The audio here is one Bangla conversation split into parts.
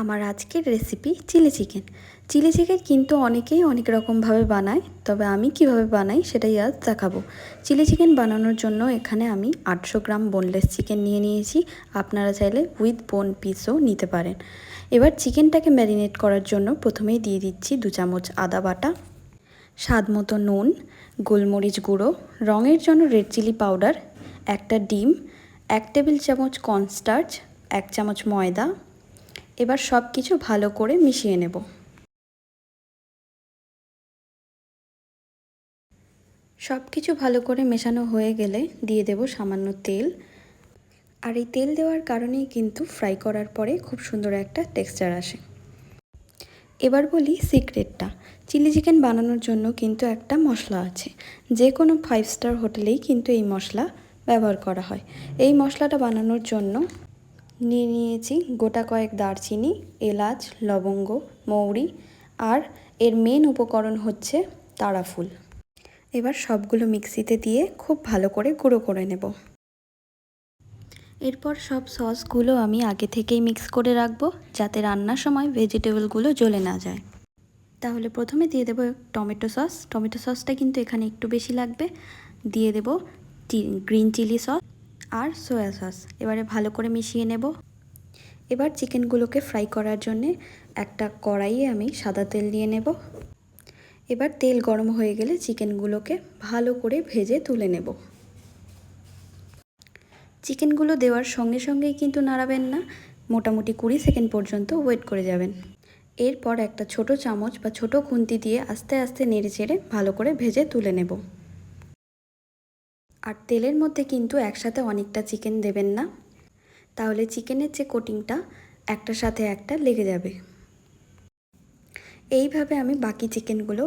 আমার আজকের recipe chilli chicken. Chilli chicken কিন্তু অনেকেই অনেক রকমভাবে বানায়, তবে আমি কিভাবে বানাই সেটাই আজ দেখাবো। চিলি চিকেন বানানোর জন্য এখানে আমি 800 গ্রাম বোনলেস চিকেন নিয়ে নিয়েছি। আপনারা চাইলে উইথ বোন পিসও নিতে পারেন। এবার চিকেনটাকে ম্যারিনেট করার জন্য প্রথমেই দিয়ে দিচ্ছি 2 চামচ আদা বাটা, স্বাদ মতো নুন, গোলমরিচ গুঁড়ো, রঙের জন্য রেড চিলি পাউডার, একটা ডিম, 1 টেবিল চামচ কর্নস্টার্চ, 1 চামচ ময়দা। এবার সব কিছু ভালো করে মিশিয়ে নেব। সব কিছু ভালো করে মেশানো হয়ে গেলে দিয়ে দেব সামান্য তেল। আর এই তেল দেওয়ার কারণেই কিন্তু ফ্রাই করার পরে খুব সুন্দর একটা টেক্সচার আসে। এবার বলি সিক্রেটটা। চিলি চিকেন বানানোর জন্য কিন্তু একটা মশলা আছে, যে কোনো 5 স্টার হোটেলেই কিন্তু এই মশলা ব্যবহার করা হয়। এই মশলাটা বানানোর জন্য নিয়ে নিয়েছি গোটা কয়েক দারচিনি, এলাচ, লবঙ্গ, মৌরি, আর এর মেন উপকরণ হচ্ছে তারা ফুল। এবার সবগুলো মিক্সিতে দিয়ে খুব ভালো করে গুঁড়ো করে নেব। এরপর সব সসগুলো আমি আগে থেকেই মিক্স করে রাখবো, যাতে রান্নার সময় ভেজিটেবলগুলো জ্বলে না যায়। তাহলে প্রথমে দিয়ে দেবো টমেটো সস। টমেটো সসটা কিন্তু এখানে একটু বেশি লাগবে। দিয়ে দেব গ্রিন চিলি সস আর সয়া সস। এবারে ভালো করে মিশিয়ে নেব। এবার চিকেনগুলোকে ফ্রাই করার জন্যে একটা কড়াইয়ে আমি সাদা তেল দিয়ে নেব। এবার তেল গরম হয়ে গেলে চিকেনগুলোকে ভালো করে ভেজে তুলে নেব। চিকেনগুলো দেওয়ার সঙ্গে সঙ্গেই কিন্তু নাড়াবেন না, মোটামুটি 20 সেকেন্ড পর্যন্ত ওয়েট করে যাবেন। এরপর একটা ছোট চামচ বা ছোট খুন্তি দিয়ে আস্তে আস্তে নেড়ে চেড়ে ভালো করে ভেজে তুলে নেব। আর তেলের মধ্যে কিন্তু একসাথে অনেকটা চিকেন দেবেন না, তাহলে চিকেনের যে কোটিংটা একটার সাথে একটা লেগে যাবে। এইভাবে আমি বাকি চিকেনগুলো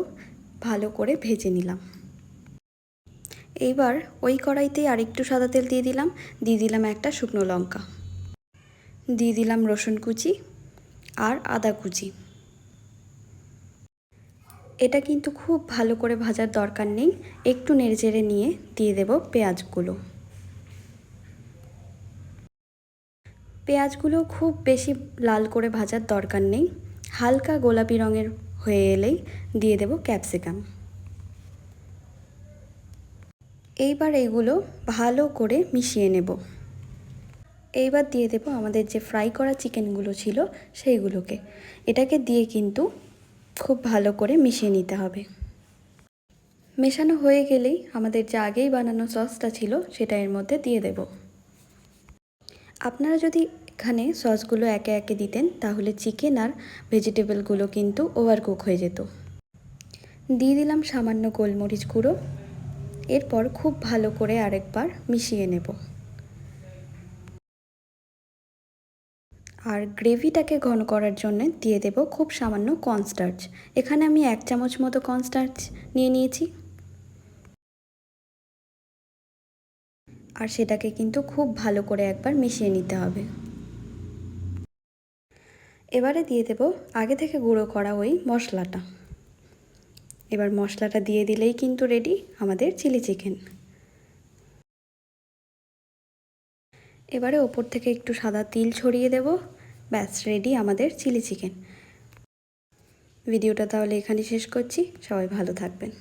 ভালো করে ভেজে নিলাম। এইবার ওই কড়াইতেই আরেকটু সাদা তেল দিয়ে দিলাম একটা শুকনো লঙ্কা, দিয়ে দিলাম রসুন কুচি আর আদা কুচি। এটা কিন্তু খুব ভালো করে ভাজার দরকার নেই, একটু নেড়েচেড়ে নিয়ে দিয়ে দেব পেঁয়াজগুলো। পেঁয়াজগুলো খুব বেশি লাল করে ভাজার দরকার নেই, হালকা গোলাপি রঙের হয়ে এলেই দিয়ে দেব ক্যাপসিকাম। এইবার এগুলো ভালো করে মিশিয়ে নেব। এইবার দিয়ে দেব আমাদের যে ফ্রাই করা চিকেনগুলো ছিল সেইগুলোকে। এটাকে দিয়ে কিন্তু খুব ভালো করে মিশিয়ে নিতে হবে। মেশানো হয়ে গেলেই আমাদের যে আগেই বানানো সসটা ছিল সেটা এর মধ্যে দিয়ে দেব। আপনারা যদি এখানে সসগুলো একে একে দিতেন তাহলে চিকেন আর ভেজিটেবলগুলো কিন্তু ওভারকুক হয়ে যেত। দিয়ে দিলাম সামান্য গোলমরিচ গুঁড়ো। এরপর খুব ভালো করে আরেকবার মিশিয়ে নেব। আর গ্রেভিটাকে ঘন করার জন্য দিয়ে দেব খুব সামান্য কর্নস্টার্চ। এখানে আমি 1 চামচ মতো কর্নস্টার্চ নিয়ে নিয়েছি। আর সেটাকে কিন্তু খুব ভালো করে একবার মিশিয়ে নিতে হবে। এবারে দিয়ে দেব আগে থেকে গুঁড়ো করা ওই মশলাটা। এবার মশলাটা দিয়ে দিলেই কিন্তু রেডি আমাদের চিলি চিকেন। এবারে ওপর থেকে একটু সাদা তিল ছড়িয়ে দেব। ব্যাস রেডি আমাদের চিলি চিকেন। ভিডিওটা তাহলে এখানে শেষ করছি। সবাই ভালো থাকবেন।